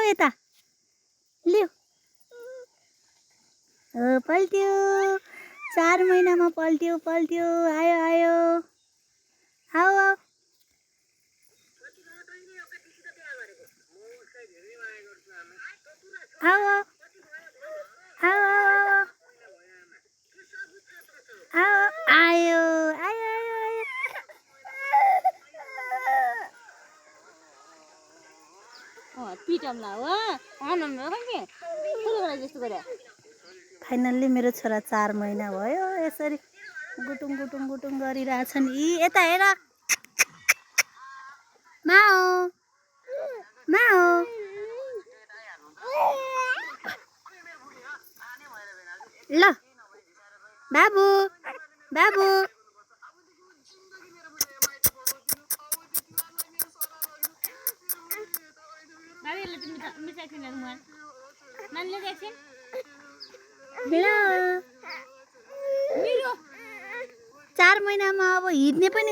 यता लियो पल्ट्यो 4 महिनामा पल्ट्यो आयो आयो आओ आओ आओ आओ आओ आयो आयो आयो फाइनल्ली मेरो छोरा 4 महिना भयो यसरी गुटुङ गुटुङ गुटुङ गरिरहेछन् यी यता हेर माओ माओ ल बाबु बाबु हेलो 4 महिनामा अब हिँड्ने पनि